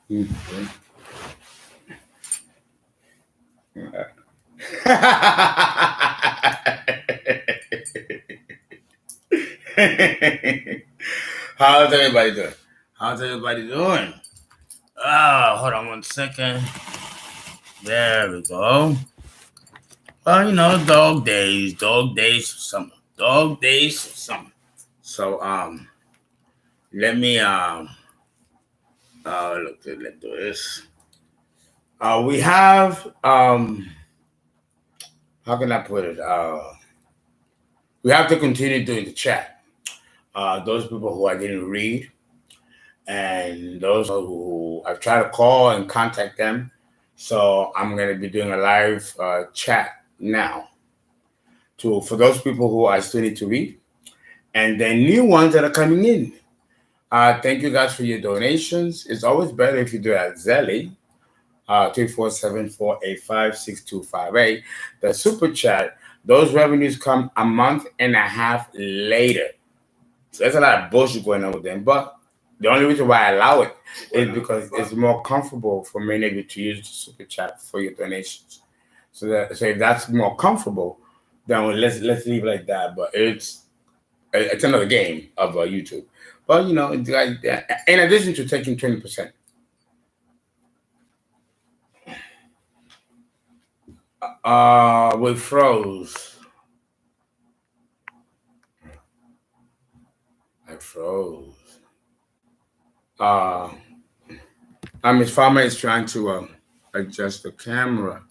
Mm-hmm. How's everybody doing? How's everybody doing? Hold on 1 second. There we go. Well, dog days for summer. Dog days for summer. So, let me, let's do this. We have, how can I put it? We have to continue doing the chat. Those people who I didn't read, and those who I've tried to call and contact them. So I'm going to be doing a live chat now for those people who I still need to read, and then new ones that are coming in. Thank you guys for your donations. It's always better if you do it at Zelly, 347-485-6258. The super chat, those revenues come a month and a half later. So there's a lot of bullshit going on with them. But the only reason why I allow it is because it's more comfortable for many of you to use the super chat for your donations. So if that's more comfortable, then let's leave it like that. But it's another game of YouTube. But in addition to taking 20%. We froze. I froze. Miss Farmer is trying to adjust the camera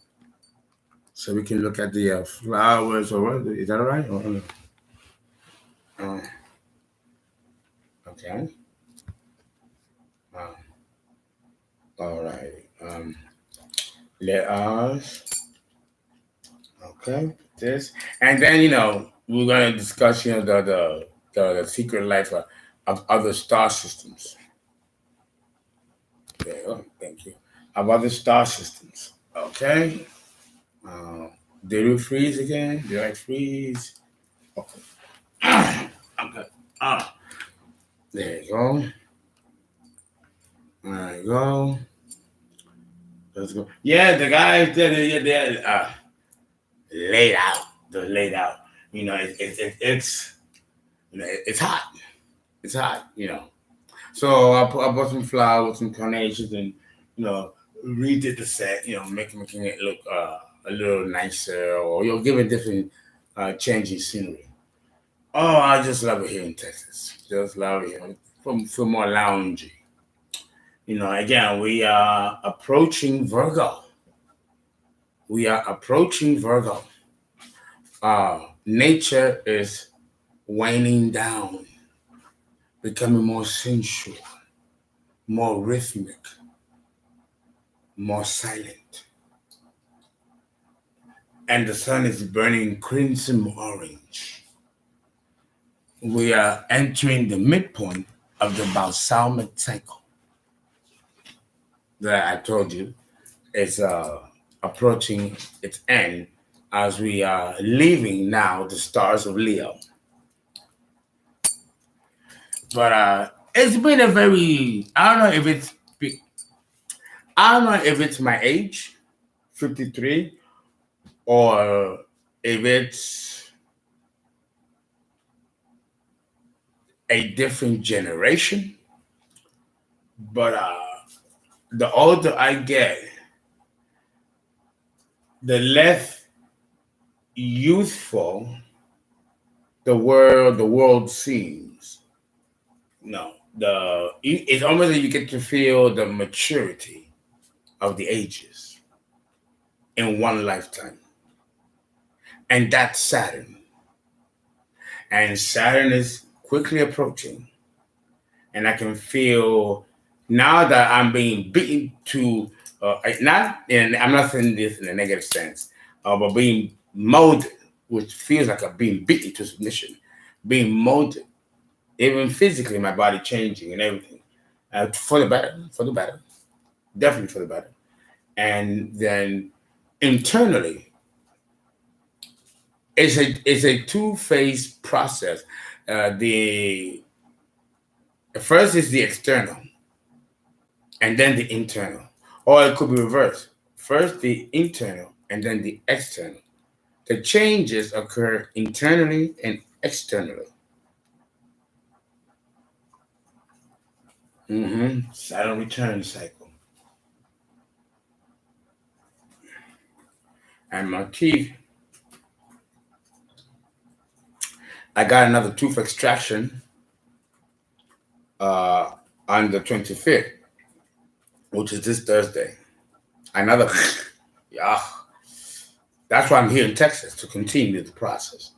so we can look at the flowers. Or what? Is that all right? Okay. All right. Let us. Okay. This, and then we're gonna discuss the secret life of other star systems. There you go. Thank you. Of other star systems. Okay. Did we freeze again? Did I freeze? Okay. Okay. There you go. There you go. Let's go. Yeah, the guys they're laid out. They're laid out. It's it's hot. It's hot. So I bought some flowers, some carnations, and redid the set. Making it look a little nicer, or giving different changing scenery. Oh, I just love it here in Texas. Just love it here. Feel more loungy. Again, we are approaching Virgo. Nature is waning down, becoming more sensual, more rhythmic, more silent. And the sun is burning crimson orange. We are entering the midpoint of the balsamic cycle that I told you is approaching its end as we are leaving now the stars of Leo. But it's been a very, I don't know if it's my age, 53, or if it's a different generation. But the older I get, the less youthful the world seems. It's almost like you get to feel the maturity of the ages in one lifetime. And that's Saturn. And Saturn is quickly approaching. And I can feel now that I'm being beaten to, I'm not saying this in a negative sense, but being molded, which feels like I'm being beaten to submission, being molded, even physically, my body changing and everything, for the better, definitely for the better. And then internally, it's a two-phase process. The first is the external. and then the internal. Or it could be reversed. First the internal and then the external. The changes occur internally and externally. Saturn return cycle. And my teeth, I got another tooth extraction on the 25th, which is this Thursday. Another, yeah. That's why I'm here in Texas, to continue the process.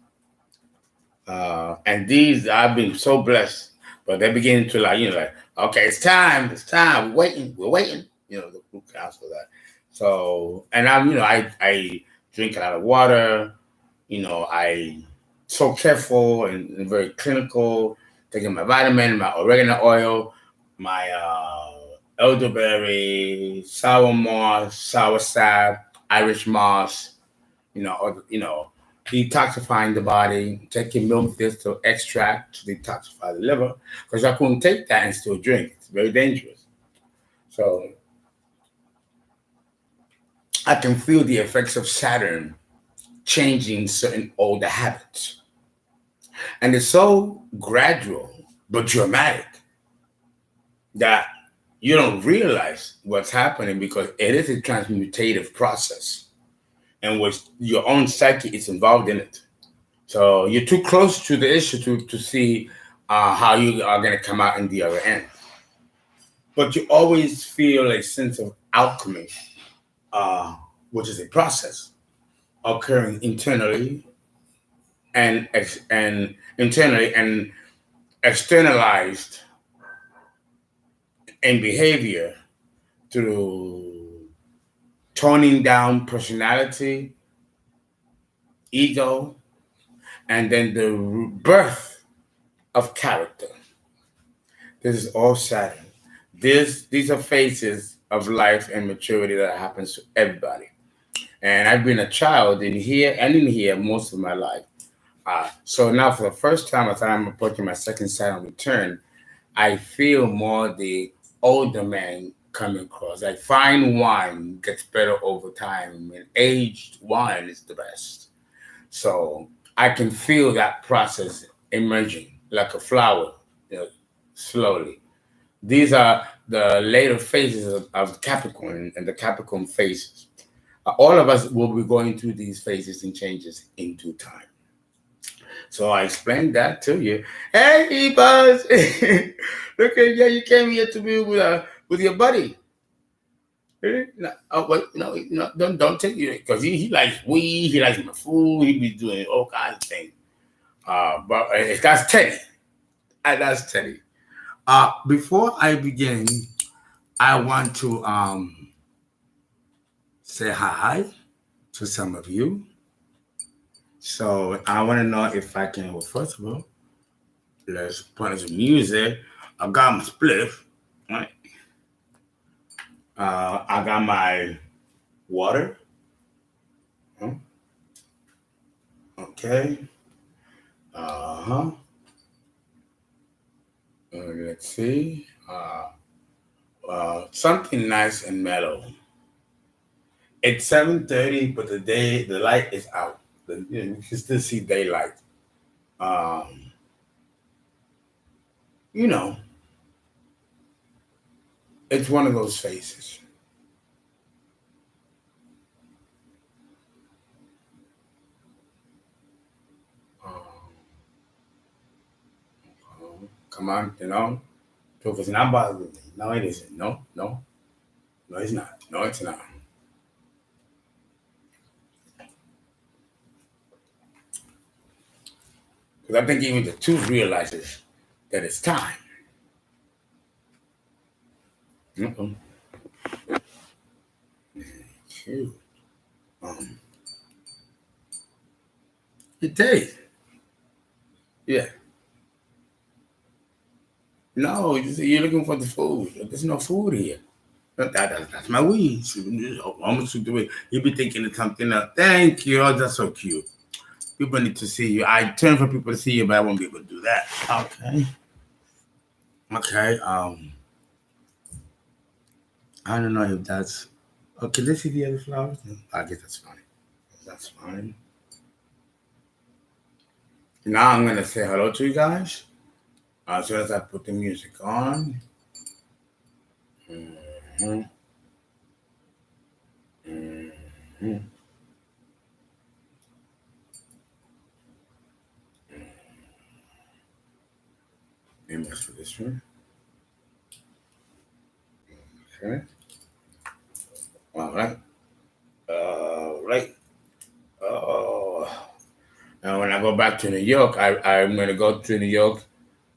And these, I've been so blessed, but they're beginning to like, okay, it's time, we're waiting, the group counsel that. So, and I'm, I drink a lot of water, I so careful and very clinical, taking my vitamin, my oregano oil, my elderberry, sour moss, sour sap, Irish moss, detoxifying the body, taking milk distillate extract to detoxify the liver, because I couldn't take that and still drink. It's very dangerous. So I can feel the effects of Saturn changing certain older habits. And it's so gradual but dramatic that you don't realize what's happening, because it is a transmutative process in which your own psyche is involved in it. So you're too close to the issue to see how you are going to come out in the other end. But you always feel a sense of alchemy, which is a process occurring internally and externalized in behavior through toning down personality, ego, and then the birth of character. This is all Saturn. These are phases of life and maturity that happens to everybody. And I've been a child in here most of my life. So now for the first time, as I'm approaching my second Saturn return, I feel more the older man coming across. Like fine wine gets better over time, and aged wine is the best. So I can feel that process emerging like a flower, slowly. These are the later phases of Capricorn and the Capricorn phases. All of us will be going through these phases and changes in due time. So I explained that to you. Hey, Buzz! Look at you came here to be with your buddy. No, don't take you, because he likes weed, he likes my food, he be doing all kinds of things. But that's Teddy. That's Teddy. Before I begin, I want to say hi to some of you. So I want to know if I can. Well, first of all, let's put on some music. I got my spliff, right? I got my water. Okay. Let's see. Something nice and mellow. It's 7:30, but the light is out. You can still see daylight. It's one of those phases. Come on, proof is not bothering me. No, it isn't. No, it's not. No, it's not. Because I think even the tooth realizes that it's time. It tastes. Yeah. No, you're looking for the food. There's no food here. That's my weed. Almost to do it. You be thinking of something else. Thank you. Oh, that's so cute. People need to see you. I turn for people to see you, but I won't be able to do that. Okay. I don't know if that's okay. Let's see the other flowers. I guess that's fine. That's fine. Now I'm gonna say hello to you guys. As soon as I put the music on. Mm-hmm. Mm-hmm. Maybe that's for this one. Okay. All right. All right. Oh. And when I go back to New York, I'm going to go to New York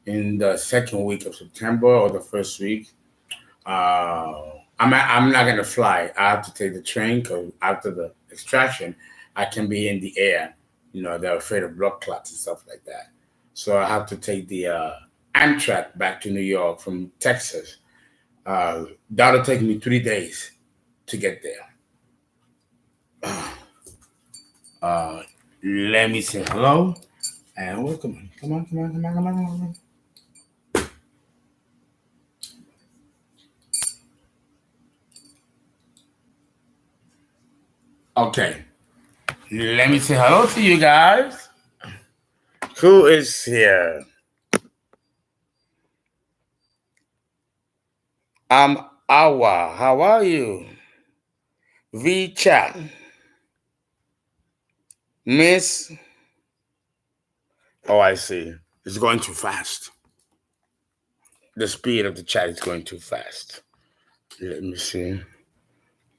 in the second week of September or the first week. Uh, I'm not going to fly. I have to take the train because after the extraction, I can be in the air. You know, they're afraid of blood clots and stuff like that. So I have to take the Amtrak back to New York from Texas. That'll take me 3 days to get there. Let me say hello and welcome. Come on, come on, come on, come on, come on. Okay, let me say hello to you guys. Who is here? I'm Awa. How are you? V chat. Miss. Oh, I see. It's going too fast. The speed of the chat is going too fast. Let me see.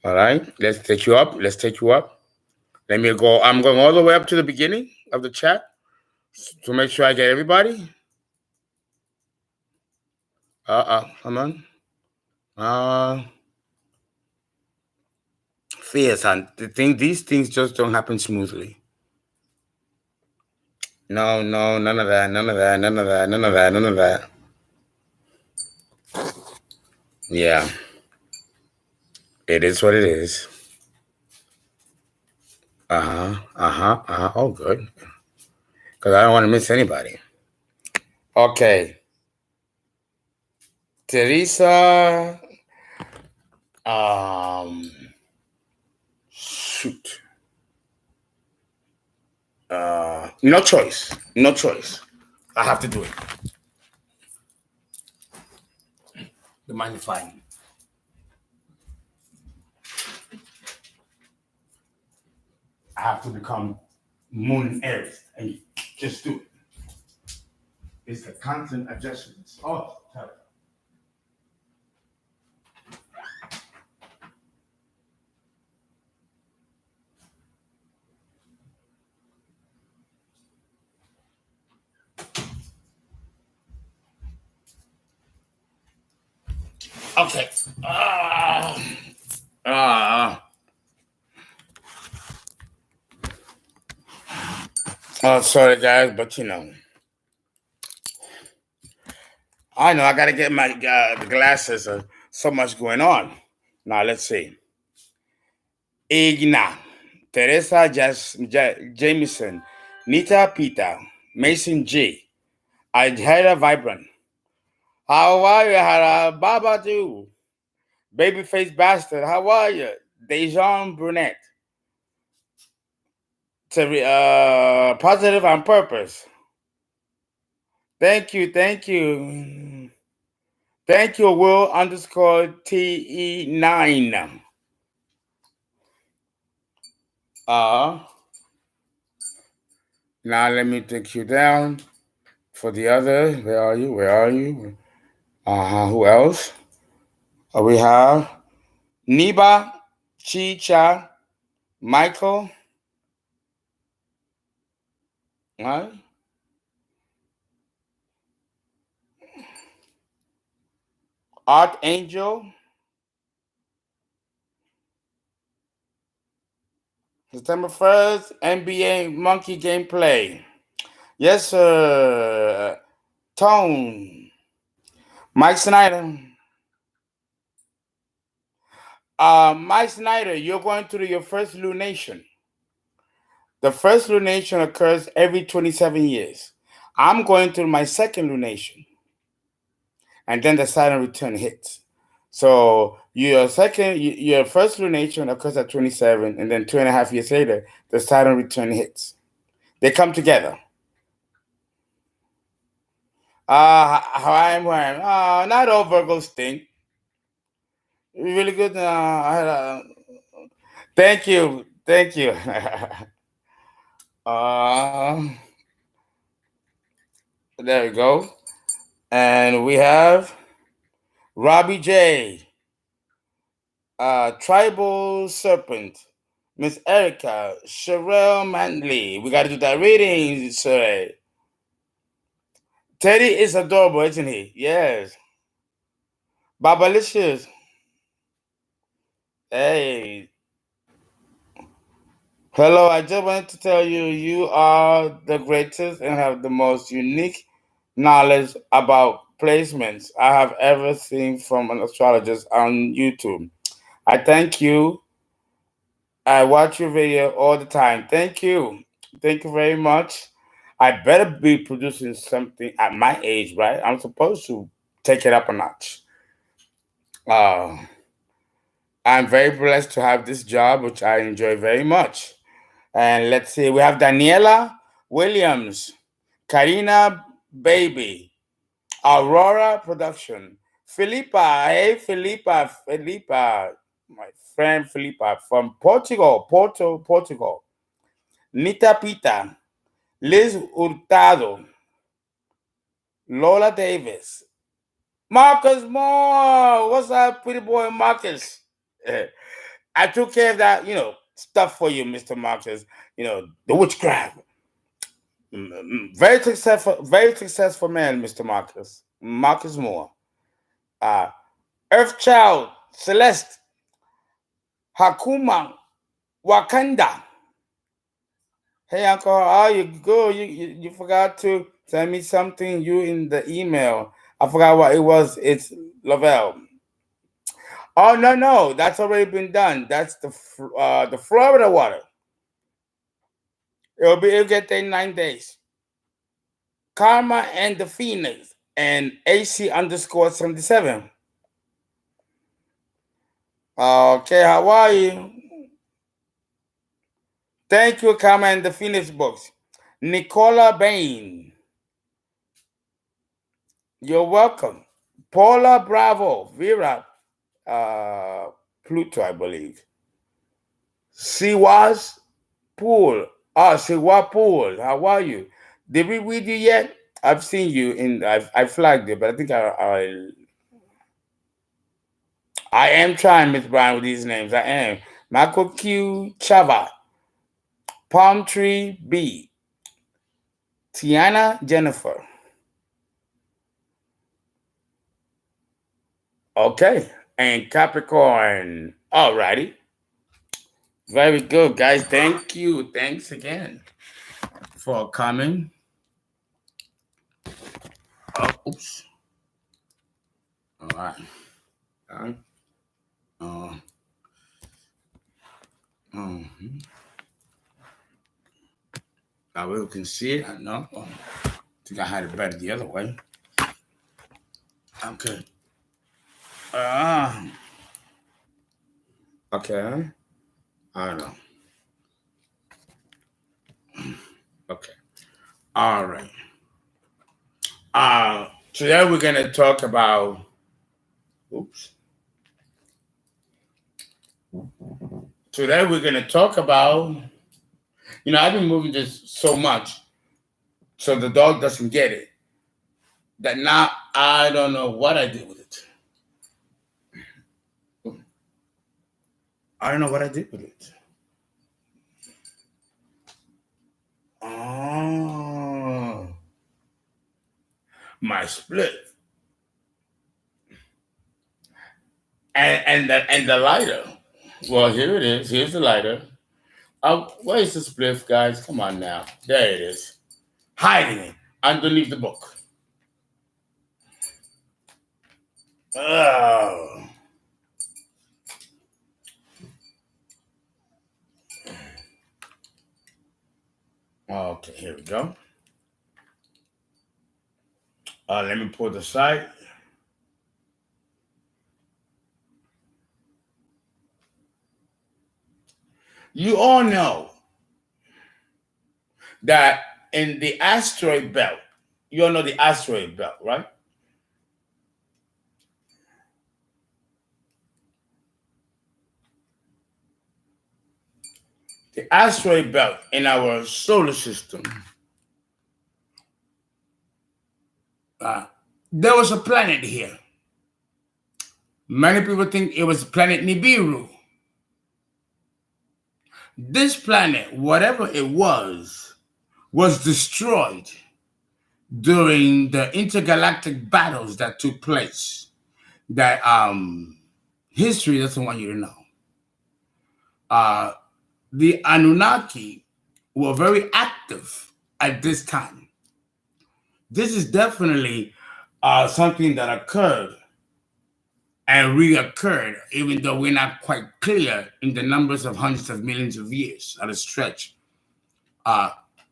All right, let's take you up. Let's take you up. Let me go. I'm going all the way up to the beginning of the chat to make sure I get everybody. Come on. Fears and these things just don't happen smoothly. No, none of that, none of that, none of that, none of that, none of that. Yeah. It is what it is. Oh, good. Because I don't want to miss anybody. Okay. Teresa. Shoot. No choice. No choice. I have to do it. The magnifying. I have to become Moon and Aries and just do it. It's the constant adjustments. Oh, sorry. Okay. Oh, sorry, guys, but you know, I know I got to get my the glasses. So much going on. Now, let's see. Igna, Teresa Jameson, Nita Pita, Mason G, Ida Vibrant. How are you, Hara? Baba do. Babyface Bastard, how are you? Dejan Brunette. Positive on Purpose. Thank you. Thank you, Will _ TE9. Now let me take you down for the other. Where are you? Where are you? Who else? We have Niba, Chicha, Michael. Archangel. September 1st, NBA Monkey Gameplay. Yes, sir. Tone. Mike Snyder. Mike Snyder, you're going through your first lunation. The first lunation occurs every 27 years. I'm going through my second lunation. And then the Saturn return hits. So your first lunation occurs at 27, and then 2.5 years later, the Saturn return hits. They come together. How I am. Not all Virgos stink. Really good. Thank you. Thank you. There we go. And we have Robbie J. Tribal Serpent. Miss Erica. Sherelle Manley. We got to do that reading, sir. Teddy is adorable, isn't he? Yes. Babalicious. Hey. Hello, I just wanted to tell you, you are the greatest and have the most unique knowledge about placements I have ever seen from an astrologist on YouTube. I thank you. I watch your video all the time. Thank you. Thank you very much. I better be producing something at my age, right? I'm supposed to take it up a notch. I'm very blessed to have this job, which I enjoy very much. And let's see, we have Daniela Williams, Karina Baby, Aurora Production, Filipa. Hey, Filipa, my friend Filipa from Portugal, Portugal. Nita Pita, Liz Hurtado, Lola Davis, Marcus Moore. What's up, pretty boy Marcus? I took care of that, stuff for you, Mr. Marcus. The witchcraft. Very successful man, Mr. Marcus. Marcus Moore. Earthchild, Celeste, Hakuma, Wakanda. Hey, Uncle, how are you? Good. You forgot to send me something. You in the email. I forgot what it was. It's Lavelle. Oh no, that's already been done. That's the Florida water. It'll get there in 9 days. Karma and the Phoenix and AC_77. Okay, how are you? Thank you, Karma and the Phoenix books. Nicola Bain. You're welcome. Paula Bravo. Vera Pluto, I believe. Siwas Pool. Siwa Pool. How are you? Did we read you yet? I've seen you I flagged it, but I think I am trying, Miss Brown, with these names. I am. Michael Q. Chava. Palm Tree B. Tiana Jennifer. Okay. And Capricorn. Alrighty. Very good, guys. Thank you. Thanks again for coming. Oops. All right. I really can see it. No. I think I had it better the other way. Okay. Okay. I don't know. Okay. All right. Today we're gonna talk about. Oops. Today we're gonna talk about. I've been moving this so much, so the dog doesn't get it. That now I don't know what I did with it. I don't know what I did with it. Oh, my split. And the lighter. Well, here it is. Here's the lighter. Where's the spliff, guys? Come on now. There it is. Hiding it underneath the book. Oh. Okay, here we go. Let me pull the side. You all know that in the asteroid belt, you all know the asteroid belt, right? The asteroid belt in our solar system, there was a planet here. Many people think it was planet Nibiru. This planet, whatever it was destroyed during the intergalactic battles that took place that history doesn't want you to know. The Anunnaki were very active at this time. This is definitely something that occurred and reoccurred, even though we're not quite clear in the numbers of hundreds of millions of years at a stretch,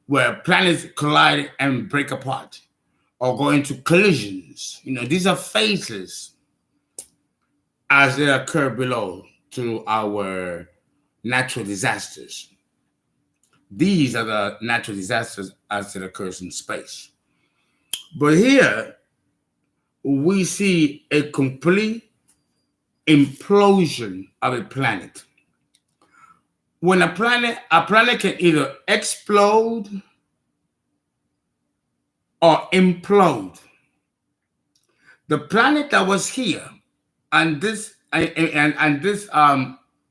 where planets collide and break apart or go into collisions. You know, these are phases as they occur below to our natural disasters. These are the natural disasters as it occurs in space. But here, we see a complete implosion of a planet. When a planet can either explode or implode. The planet that was here and this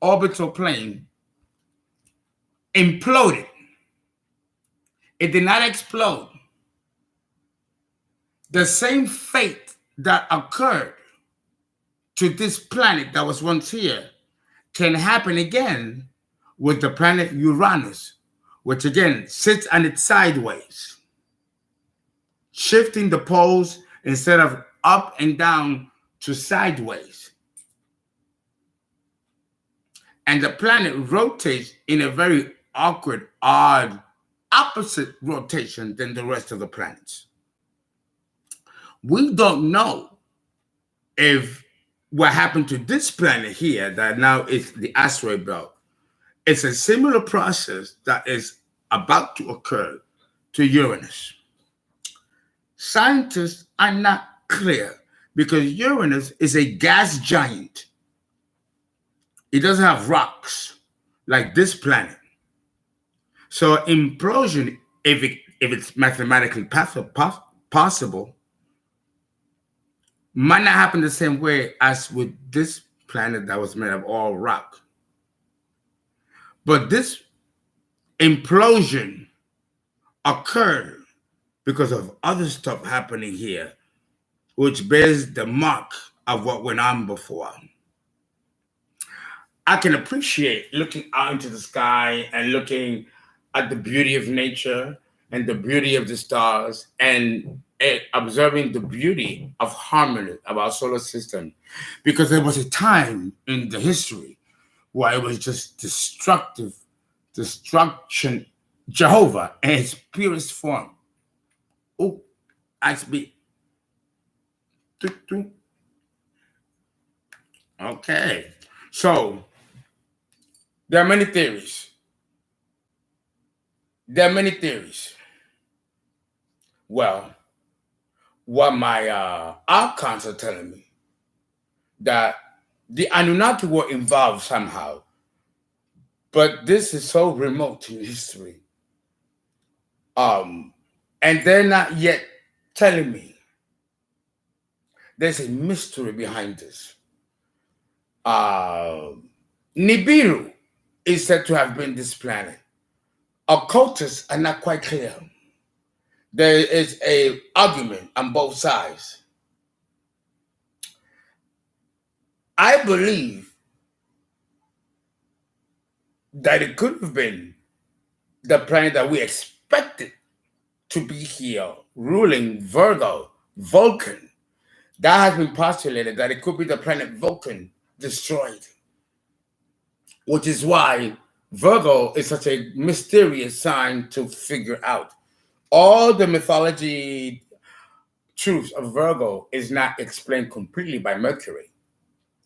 orbital plane imploded. It did not explode. The same fate that occurred to this planet that was once here can happen again with the planet Uranus, which again sits on its sideways, shifting the poles instead of up and down to sideways. And the planet rotates in a very awkward, odd, opposite rotation than the rest of the planets. We don't know if what happened to this planet here that now is the asteroid belt, it's a similar process that is about to occur to Uranus. Scientists are not clear because Uranus is a gas giant. It doesn't have rocks like this planet. So implosion, if it's mathematically possible, might not happen the same way as with this planet that was made of all rock. But this implosion occurred because of other stuff happening here, which bears the mark of what went on before. I can appreciate looking out into the sky and looking at the beauty of nature and the beauty of the stars and observing the beauty of harmony of our solar system, because there was a time in the history where it was just destruction, Jehovah in its purest form. Oh, I speak. Okay, so there are many theories. Well, what my archons are telling me, that the Anunnaki were involved somehow, but this is so remote in history. And they're not yet telling me. There's a mystery behind this. Nibiru is said to have been this planet. Occultists are not quite clear. There is an argument on both sides. I believe that it could have been the planet that we expected to be here, ruling Virgo, Vulcan. That has been postulated that it could be the planet Vulcan destroyed, which is why Virgo is such a mysterious sign to figure out. All the mythology truths of Virgo is not explained completely by Mercury.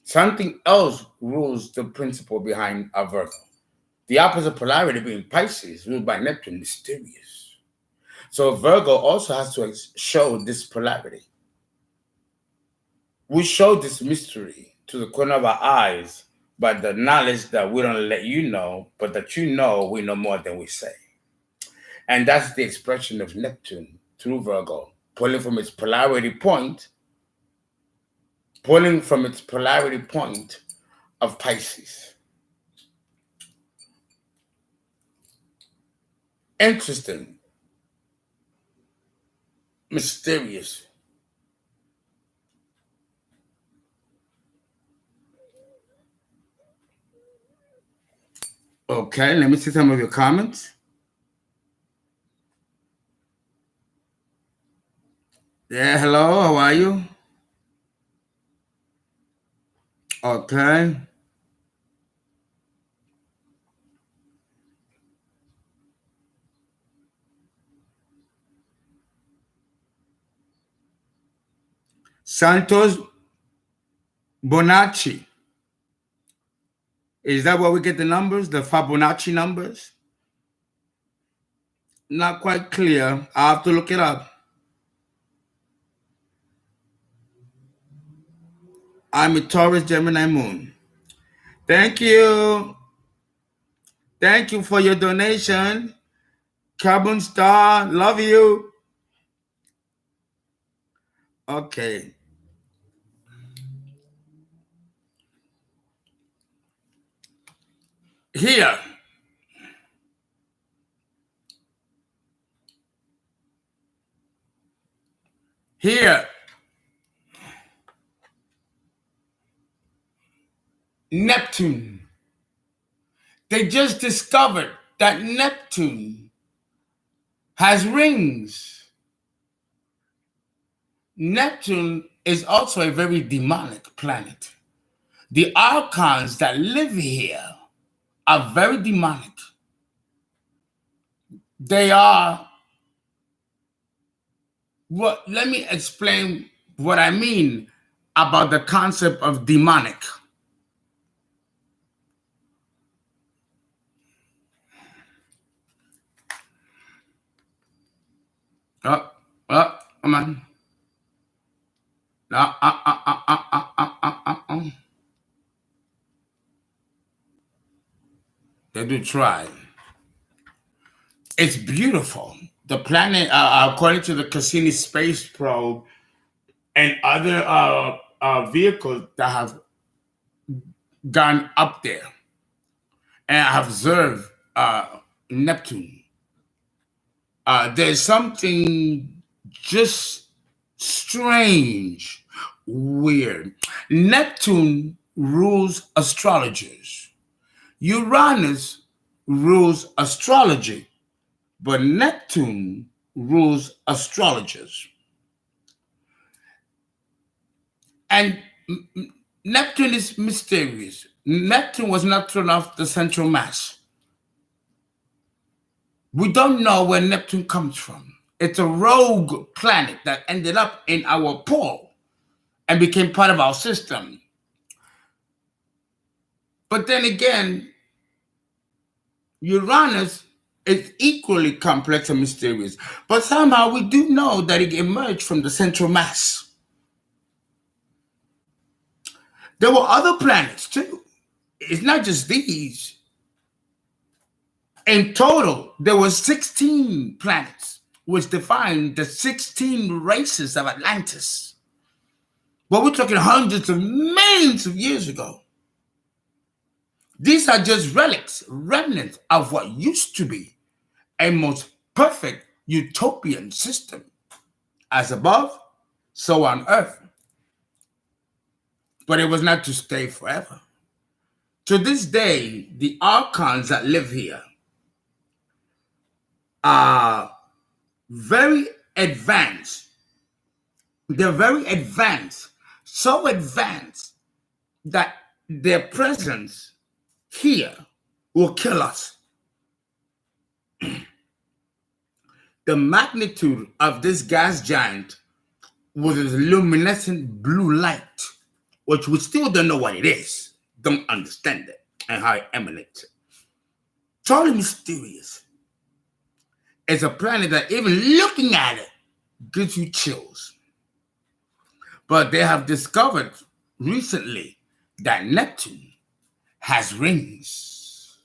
Something else rules the principle behind a Virgo. The opposite polarity being Pisces, ruled by Neptune, mysterious. So Virgo also has to show this polarity. We show this mystery to the corner of our eyes by the knowledge that we don't let you know, but that you know we know more than we say. And that's the expression of Neptune through Virgo, pulling from its polarity point of Pisces. Interesting. Mysterious. Okay, let me see some of your comments. Yeah, hello, how are you? Okay. Santos Bonacci. Is that where we get the numbers, the Fibonacci numbers? Not quite clear. I'll have to look it up. I'm a Taurus Gemini moon. Thank you. Thank you for your donation. Carbon Star, love you. Okay. Here. Neptune. They just discovered that Neptune has rings. Neptune is also a very demonic planet. The archons that live here are very demonic. They are, let me explain what I mean about the concept of demonic. Come on. They do try. It's beautiful. The planet, according to the Cassini space probe and other vehicles that have gone up there and have observed Neptune, there's something just strange, weird. Neptune rules astrologers. Uranus rules astrology, but Neptune rules astrologers. And Neptune is mysterious. Neptune was not thrown off the central mass. We don't know where Neptune comes from. It's a rogue planet that ended up in our pole and became part of our system. But then again, Uranus is equally complex and mysterious. But somehow we do know that it emerged from the central mass. There were other planets too. It's not just these. In total, there were 16 planets, which defined the 16 races of Atlantis. But we're talking hundreds of millions of years ago. These are just relics, remnants of what used to be a most perfect utopian system. As above, so on earth. But it was not to stay forever. To this day, the archons that live here are very advanced. They're very advanced, so advanced that their presence here will kill us. The magnitude of this gas giant was a luminescent blue light, which we still don't know what it is, don't understand it, and how it emanates. totally mysterious. It's a planet that even looking at it gives you chills. But they have discovered recently that Neptune has rings,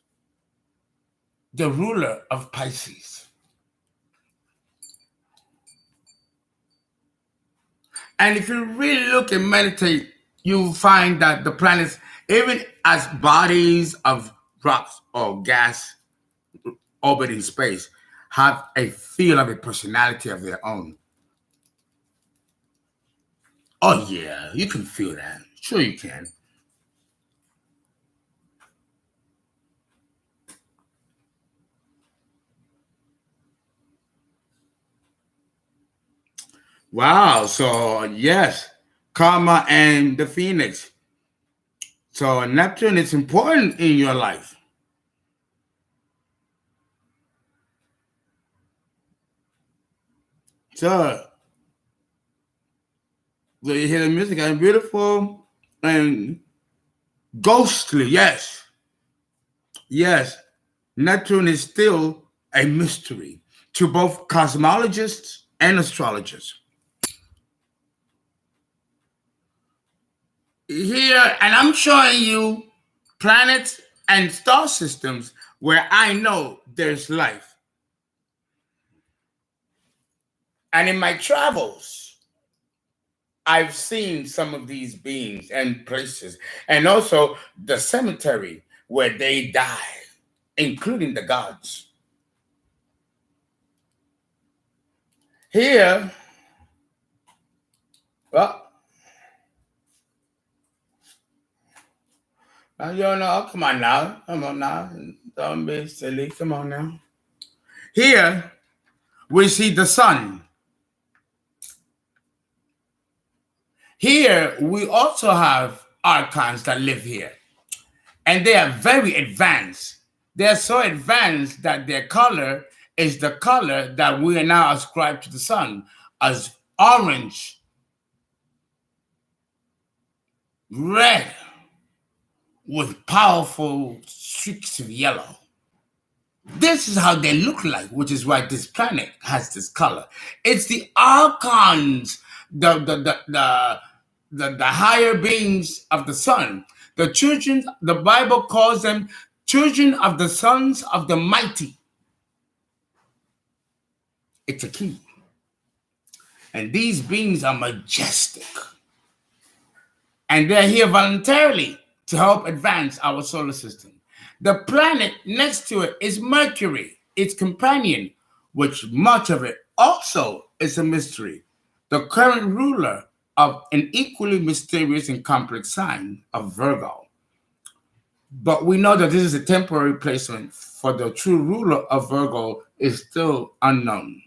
the ruler of Pisces. And if you really look and meditate, you find that the planets, even as bodies of rocks or gas orbiting space, have a feel of a personality of their own. Oh yeah, you can feel that. Sure you can. Wow, so yes, karma and the phoenix. So Neptune is important in your life. So you hear the music and beautiful and ghostly, yes. Yes, Neptune is still a mystery to both cosmologists and astrologers. Here, and I'm showing you planets and star systems where I know there's life. And in my travels, I've seen some of these beings and places, and also the cemetery where they die, including the gods. Here, well, you know, come on now. Come on now. Don't be silly. Come on now. Here, we see the sun. Here, we also have archons that live here. And they are very advanced. They are so advanced that their color is the color that we are now ascribed to the sun as orange, red, with powerful streaks of yellow. This is how they look like, which is why this planet has this color. It's the archons, the higher beings of the sun. The children, the Bible calls them children of the sons of the mighty. It's a key. And these beings are majestic. And they're here voluntarily to help advance our solar system. The planet next to it is Mercury, its companion, which much of it also is a mystery. The current ruler of an equally mysterious and complex sign of Virgo. But we know that this is a temporary placement, for the true ruler of Virgo is still unknown.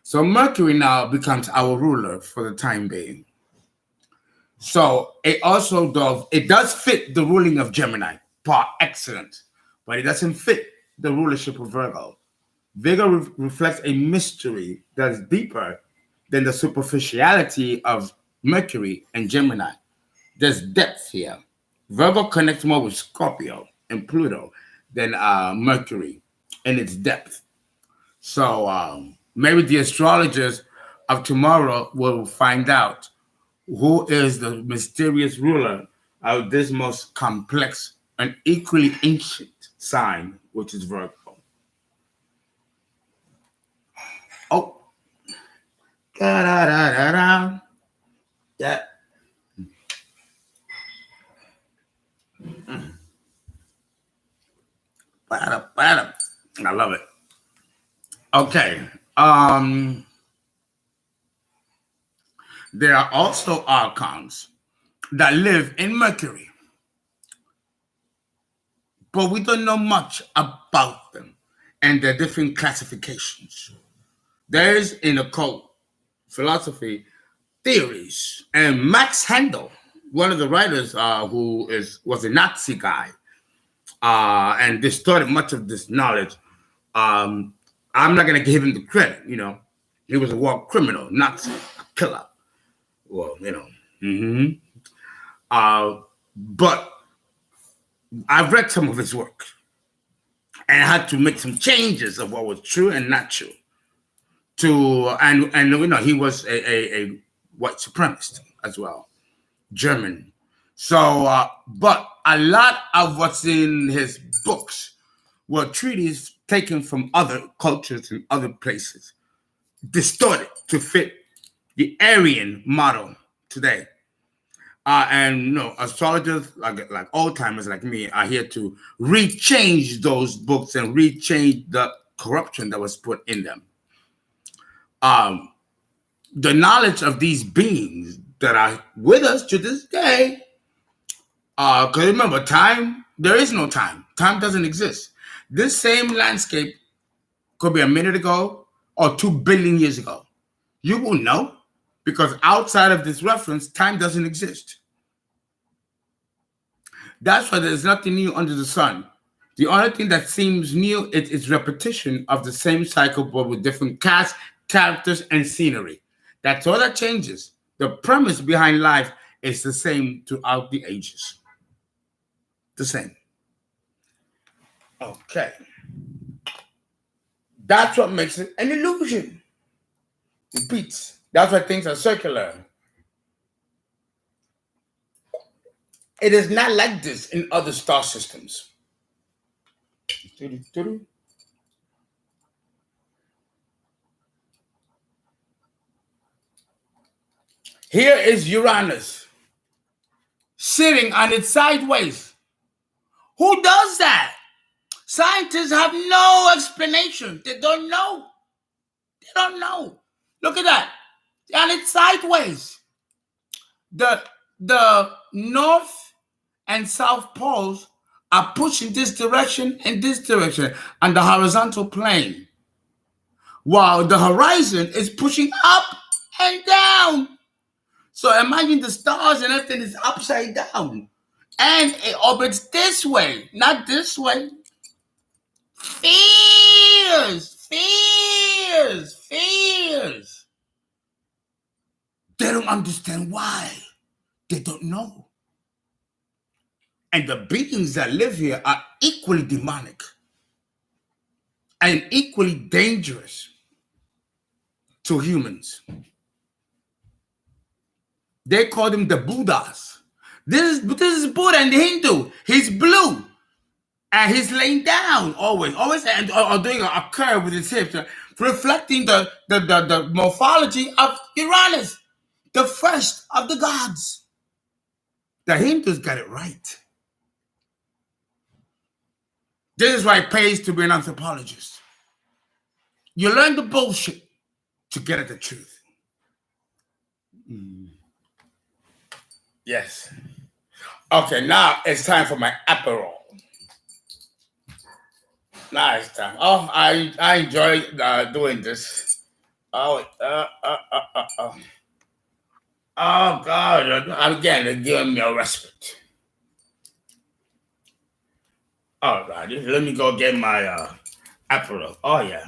So Mercury now becomes our ruler for the time being. So it does fit the ruling of Gemini par excellence, but it doesn't fit the rulership of Virgo. Virgo reflects a mystery that is deeper than the superficiality of Mercury and Gemini. There's depth here. Virgo connects more with Scorpio and Pluto than Mercury in its depth. So maybe the astrologers of tomorrow will find out who is the mysterious ruler of this most complex and equally ancient sign, which is Virgo. Oh. Da-da-da-da-da. Yeah. I love it. Okay. There are also archons that live in Mercury, but we don't know much about them and their different classifications. There is in occult philosophy theories, and Max Handel, one of the writers who was a Nazi guy and distorted much of this knowledge. I'm not going to give him the credit, you know. He was a war criminal, Nazi, killer. Well, you know. But I've read some of his work. and had to make some changes of what was true and not true. And he was a white supremacist as well, German. So, but a lot of what's in his books were treaties taken from other cultures and other places, distorted to fit the Aryan model today. And astrologers like old timers like me are here to rechange those books and rechange the corruption that was put in them. The knowledge of these beings that are with us to this day, because remember, there is no time. Time doesn't exist. This same landscape could be a minute ago or 2 billion years ago. You will know, because outside of this reference, time doesn't exist. That's why there's nothing new under the sun. The only thing that seems new is repetition of the same cycle, but with different casts, characters, and scenery. That's all that changes. The premise behind life is the same throughout the ages. The same. Okay. That's what makes it an illusion. Repeats. That's why things are circular. It is not like this in other star systems. Here is Uranus sitting on its sideways. Who does that? Scientists have no explanation. They don't know. They don't know. Look at that. And it's sideways. The north and south poles are pushing this direction and this direction on the horizontal plane, while the horizon is pushing up and down. So imagine the stars and everything is upside down. And it orbits this way, not this way. Fears. They don't understand why. They don't know. And the beings that live here are equally demonic and equally dangerous to humans. They call them the Buddhas. This is Buddha in the Hindu. He's blue. And he's laying down always and or doing a curve with his hips, reflecting the morphology of Uranus, the first of the gods. The Hindus got it right. This is why it pays to be an anthropologist. You learn the bullshit to get at the truth. Yes. Okay, now it's time for my Aperol. Now it's time. Oh, I enjoy doing this. Oh, God! Again, they're giving me a respite. All right, let me go get my Aperol. Oh yeah.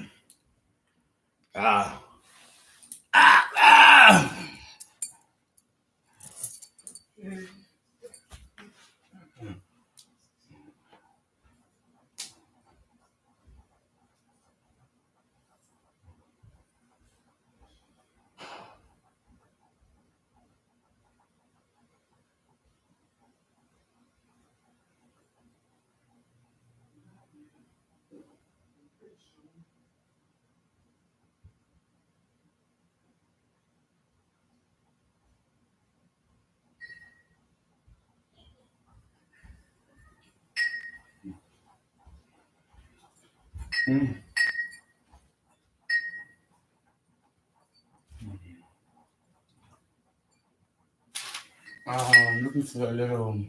I'm looking for a little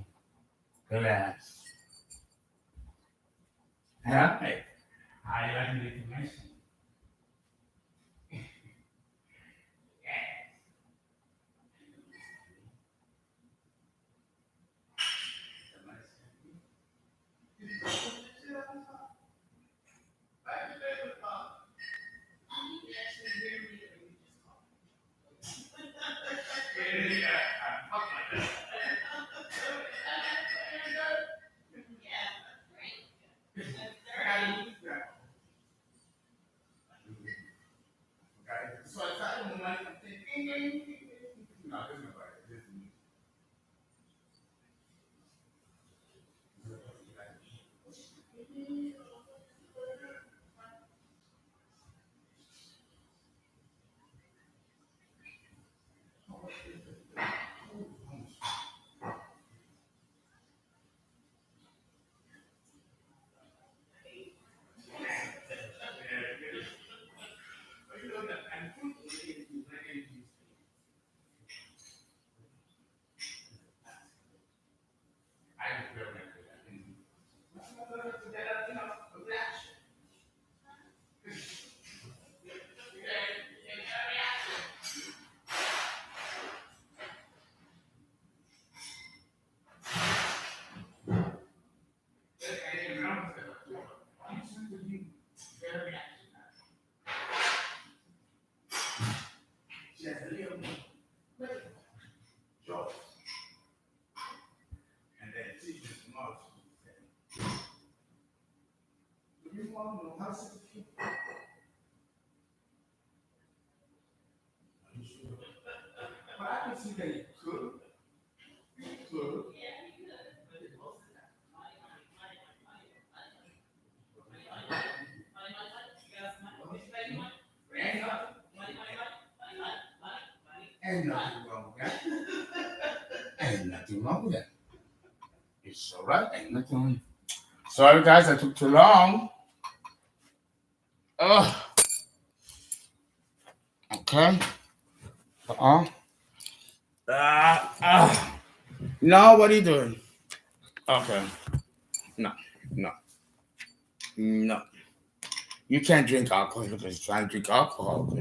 glass. Hi. I like the information. But I can see that you could. Ain't nothing wrong with that. Ain't nothing wrong with that. It's all right. Ain't nothing wrong. Sorry, guys, I took too long. Okay. No, what are you doing? Okay. No. You can't drink alcohol because he's trying to drink alcohol.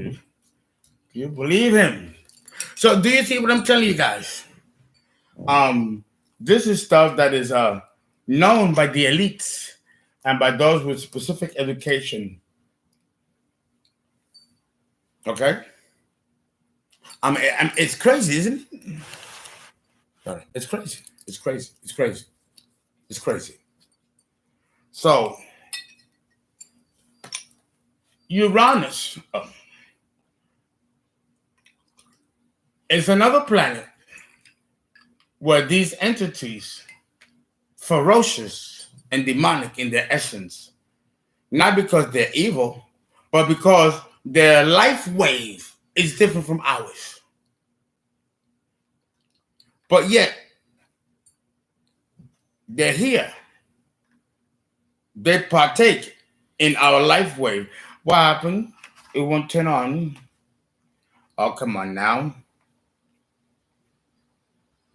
You believe him. So do you see what I'm telling you guys? This is stuff that is known by the elites and by those with specific education. Okay? It's crazy, isn't it? It's crazy. It's crazy. It's crazy. It's crazy. So, Uranus is another planet where these entities, ferocious and demonic in their essence, not because they're evil, but because their life wave is different from ours. But yet, they're here. They partake in our life wave. What happened? It won't turn on. Oh, come on now.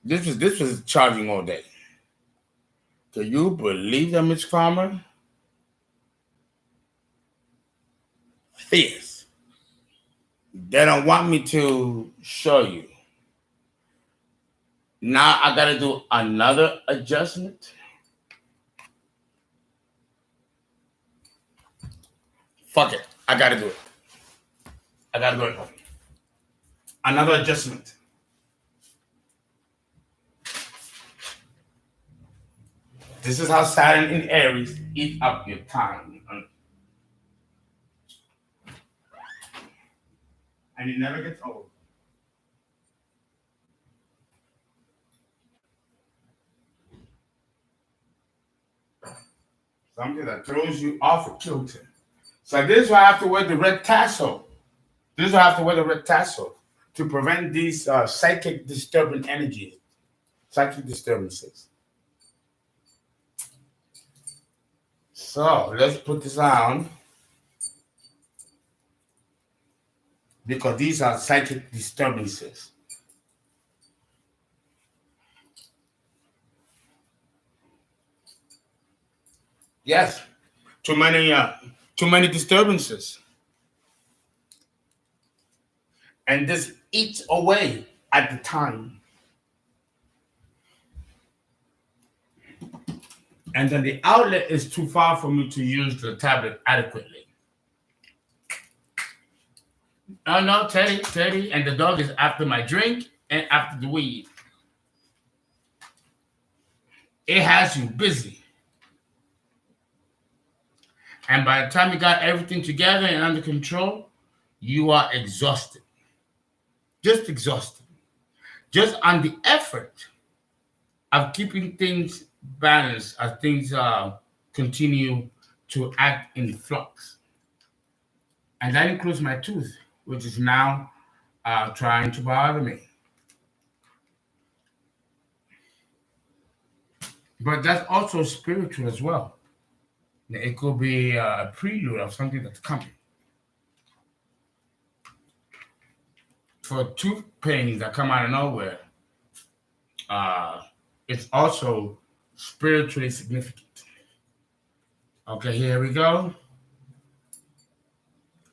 This was charging all day. Can you believe that, Miss Farmer? Fierce. They don't want me to show you. Now I gotta do another adjustment. Fuck it. I gotta do it. Another adjustment. This is how Saturn in Aries eat up your time. And it never gets old. Something that throws you off a kilter. So this is why I have to wear the red tassel. To prevent these psychic disturbing energies, psychic disturbances. So let's put this on. Because these are psychic disturbances. Yes, too many disturbances. And this eats away at the time. And then the outlet is too far for me to use the tablet adequately. Oh no, Teddy, and the dog is after my drink and after the weed. It has you busy. And by the time you got everything together and under control, you are exhausted. Just exhausted. Just on the effort of keeping things balanced as things continue to act in flux. And that includes my tooth, which is now trying to bother me. But that's also spiritual as well. It could be a prelude of something that's coming. For tooth pains that come out of nowhere, it's also spiritually significant. Okay, here we go.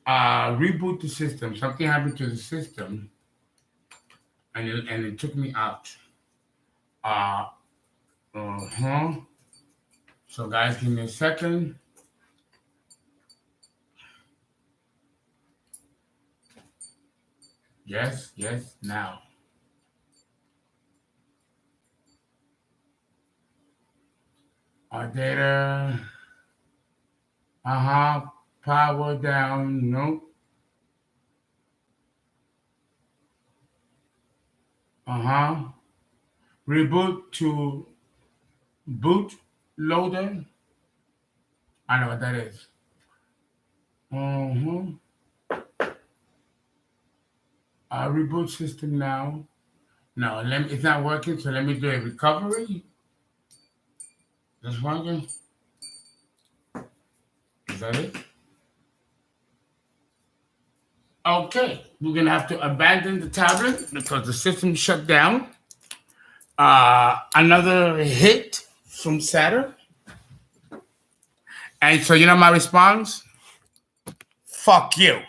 Reboot the system. Something happened to the system, and it took me out. So guys, give me a second. Yes, now. Our data. Power down. No. Reboot to boot loader. I know what that is. Reboot system now. No, it's not working, so let me do a recovery. That's working. Is that it? Okay, we're gonna have to abandon the tablet because the system shut down. Another hit from Saturn. And so you know my response? Fuck you.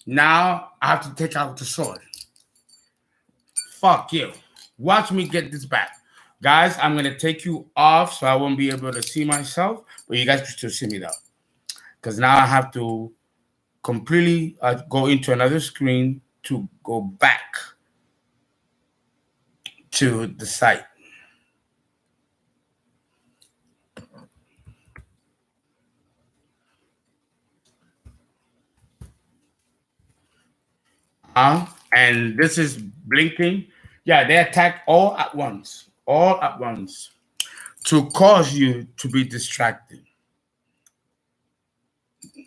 Now I have to take out the sword. Fuck you. Watch me get this back. Guys, I'm going to take you off so I won't be able to see myself. But you guys can still see me though. Because now I have to completely go into another screen to go back to the site. And this is blinking. Yeah, they attack all at once. All at once. To cause you to be distracted.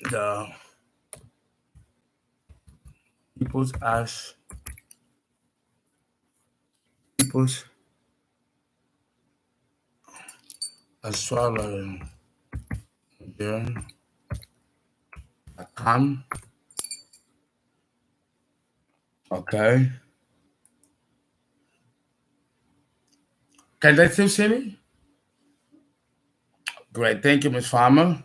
The people's astrology. Okay. Can they still see me? Great. Thank you, Ms. Farmer.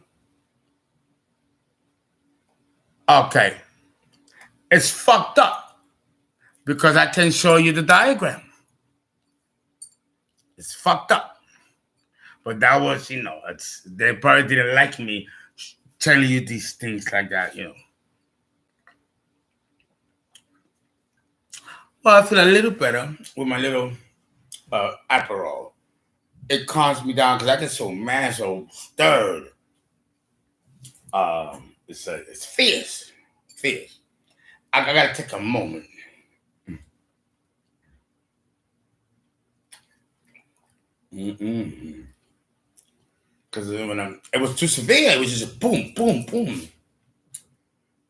Okay. It's fucked up because I can show you the diagram. It's fucked up. But that was, they probably didn't like me telling you these things like that, Well, I feel a little better with my little Aperol. It calms me down because I get so mad, so stirred. It's fierce. Fierce. I gotta take a moment. Because it was too severe. It was just a boom, boom, boom.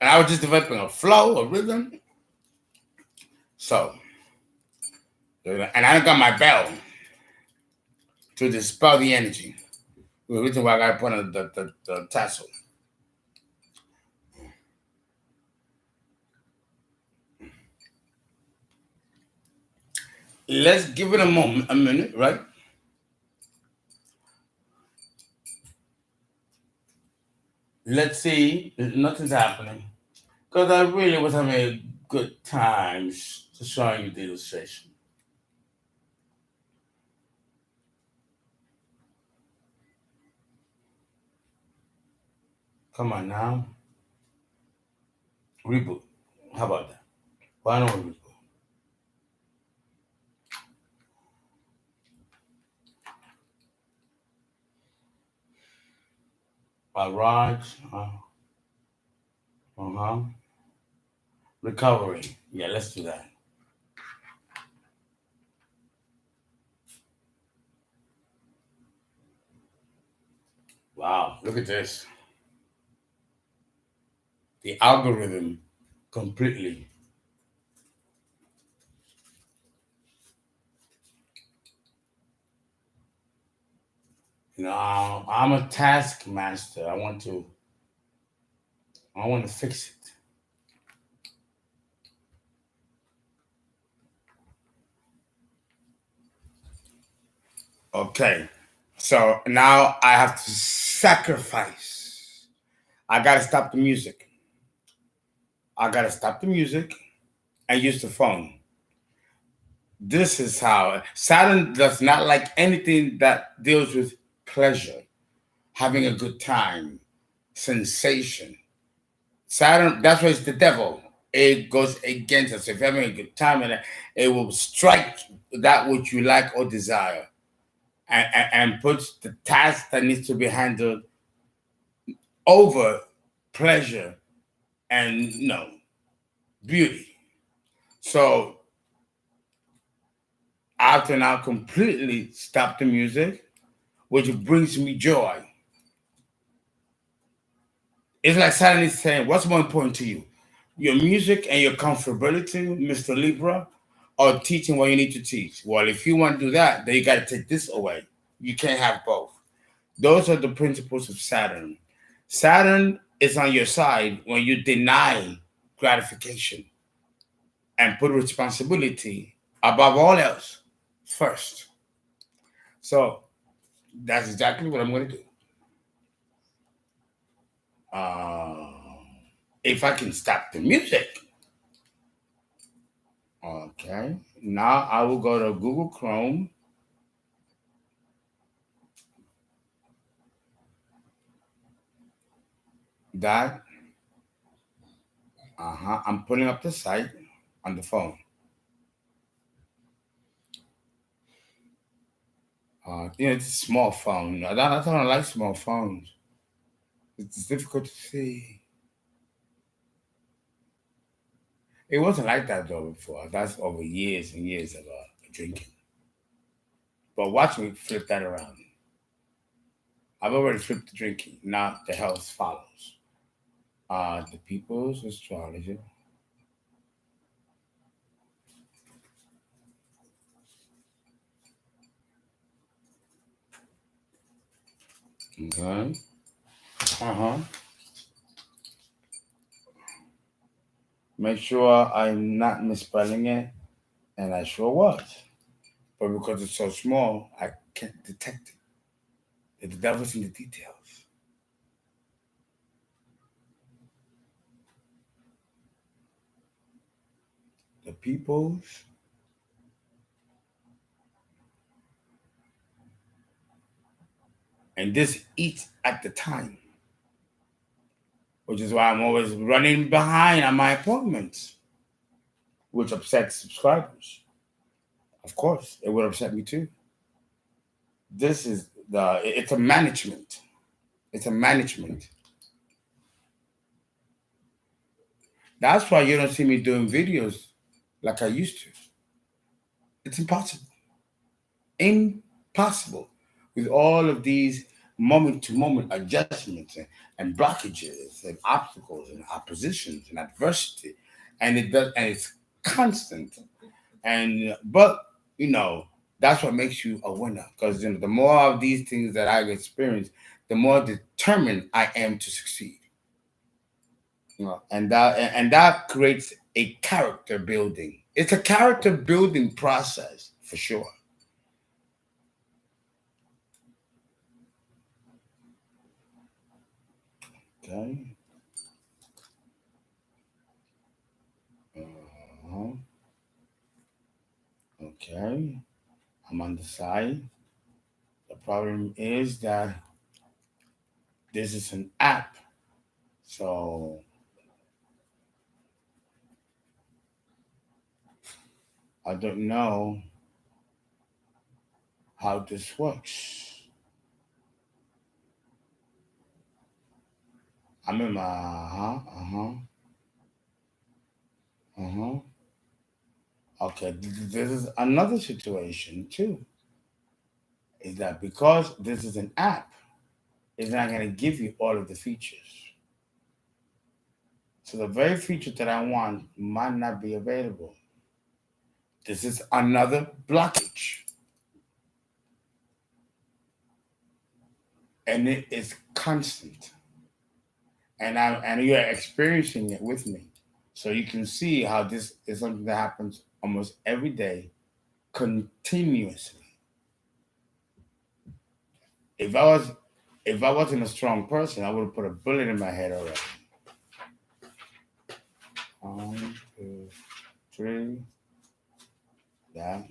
And I was just developing a flow, a rhythm. So, and I got my bell to dispel the energy. The reason why I got to put on the tassel. Let's give it a minute, right? Let's see. Nothing's happening. Because I really was having a good time showing you the illustration. Come on now. Reboot. How about that? Why don't we reboot? All right. Recovery. Yeah, let's do that. Wow, look at this. The algorithm completely. I'm a taskmaster. I want to fix it. Okay. So now I have to sacrifice. I got to stop the music. And use the phone. This is how Saturn does not like anything that deals with pleasure, having a good time, sensation. Saturn, that's why it's the devil. It goes against us. If you're having a good time, it will strike that which you like or desire and puts the task that needs to be handled over pleasure and beauty. So I have to now completely stop the music, which brings me joy. It's like Saturn is saying, what's more important to you? Your music and your comfortability, Mr. Libra, or teaching what you need to teach? Well, if you want to do that, then you got to take this away. You can't have both. Those are the principles of Saturn. Saturn is on your side when you deny gratification and put responsibility above all else first. So that's exactly what I'm going to do. If I can stop the music. Okay. Now I will go to Google Chrome. That. I'm pulling up the site on the phone. It's a small phone. I don't like small phones. It's difficult to see. It wasn't like that though before. That's over years and years of drinking. But watch me flip that around. I've already flipped the drinking. Now the health follows. The People's Astrology. Okay. Make sure I'm not misspelling it, and I sure was. But because it's so small, I can't detect it. The devil's in the details. The People's and this eats at the time, which is why I'm always running behind on my appointments, which upsets subscribers. Of course, it would upset me too. This is it's a management. It's a management. That's why you don't see me doing videos like I used to. It's impossible. Impossible. With all of these moment to moment adjustments and blockages and obstacles and oppositions and adversity. And it's constant. And but that's what makes you a winner. Because the more of these things that I've experienced, the more determined I am to succeed. And that creates a character building. It's a character building process for sure. Okay. Uh-huh. Okay. I'm on the side. The problem is that this is an app. So I don't know how this works. I'm in my uh-huh. Okay, this is another situation too. Is that because this is an app, it's not going to give you all of the features. So the very feature that I want might not be available. This is another blockage. And it is constant. And you're experiencing it with me. So you can see how this is something that happens almost every day, continuously. If I was if I wasn't a strong person, I would have put a bullet in my head already. 1, 2, 3. Yeah.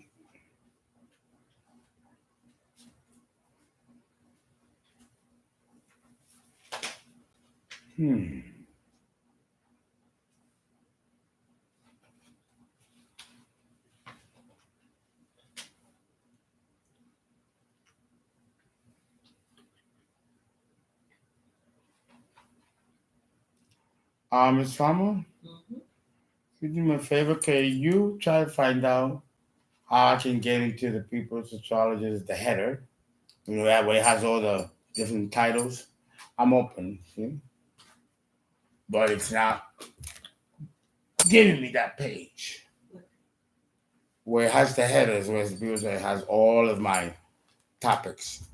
Hmm. Ms. Farmer, could you do me a favor? Can you try to find out how I can get into the people's astrologist, the header? You know, that way it has all the different titles. I'm open, see? But it's not giving me that page where it has the headers, where it has all of my topics.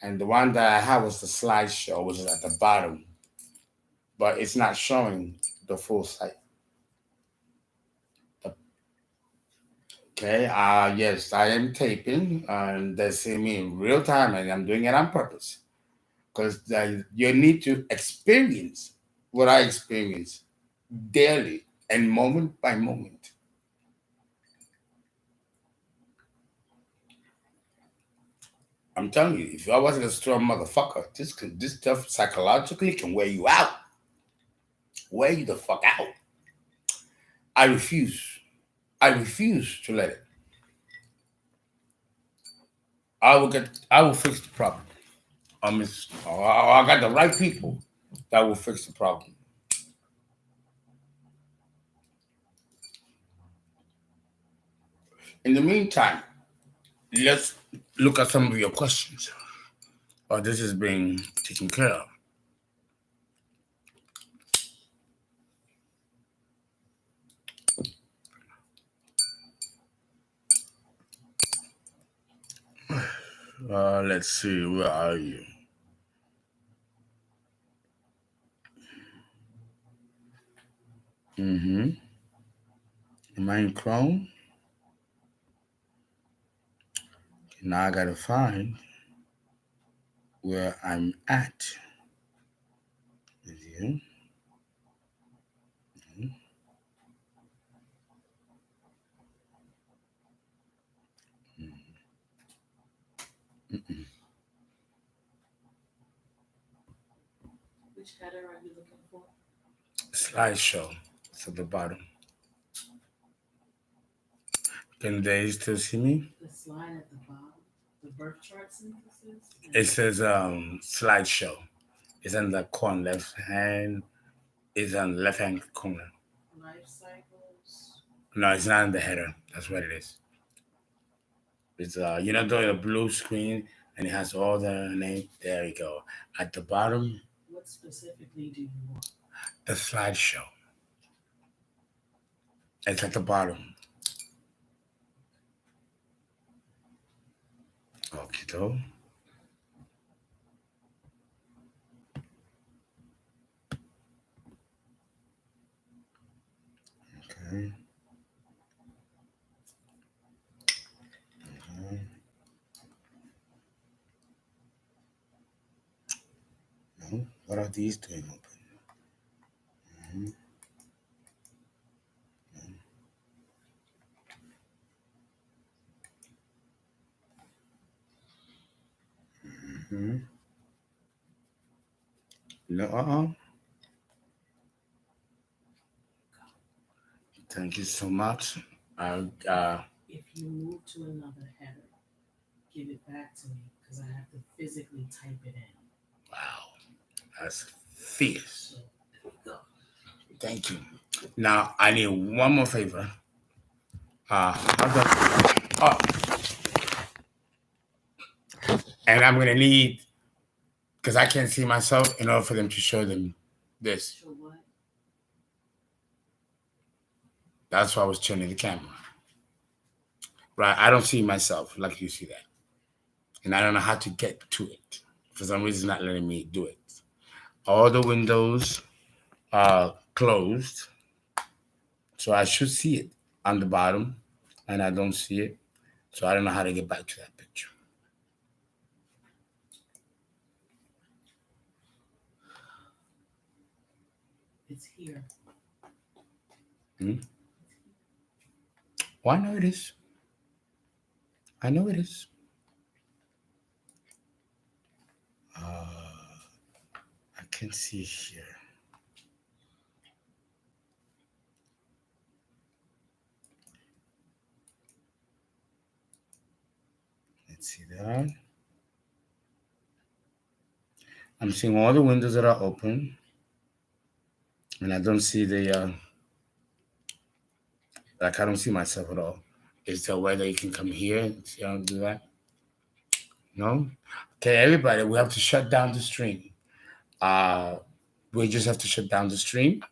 And the one that I have was the slideshow, which is at the bottom, but it's not showing the full site. Okay, yes, I am taping, and they see me in real time, and I'm doing it on purpose because you need to experience what I experience daily and moment by moment. I'm telling you, if I wasn't a strong motherfucker, this stuff psychologically can wear you out. Wear you the fuck out. I refuse. I refuse to let it. I will fix the problem. I got the right people that will fix the problem. In the meantime, let's look at some of your questions. This is being taken care of. Let's see, where are you? Am I in Chrome? Now I gotta find where I'm at with you. Which header are you looking for? Slideshow. It's at the bottom. Can they still see me? The slide at the bottom, the birth chart synthesis. It says slideshow. It's in the corner left hand. It's on the left hand corner. Life cycles. No, it's not in the header. That's what it is. It's you know the blue screen and it has all the name. There you go. At the bottom, What specifically do you want? the slideshow. It's at the bottom. Okay, though. Okay. Okay. No, what are these doing open? Mm-hmm. Mm-hmm. No, Thank you so much. If you move to another header, give it back to me because I have to physically type it in. Wow, that's fierce. So, go. Thank you. Now I need one more favor. Oh, and I'm gonna need because I can't see myself in order for them to show them this. Show what? That's why I was turning the camera. Right, I don't see myself like you see that, and I don't know how to get to it. For some reason, it's not letting me do it. All the windows are closed, so I should see it on the bottom, and I don't see it. So I don't know how to get back to that picture. It's here. Well, I know it is. I know it is. I can see here. Let's see that. I'm seeing all the windows that are open. And I don't see the like I don't see myself at all. Is there a way that you can come here and see how to do that? No? Okay, everybody, we have to shut down the stream. Uh we just have to shut down the stream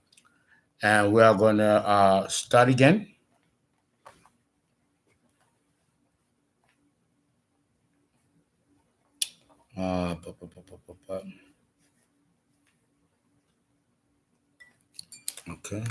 and we are gonna start again. Bu- bu- bu- bu- bu- bu. Okay.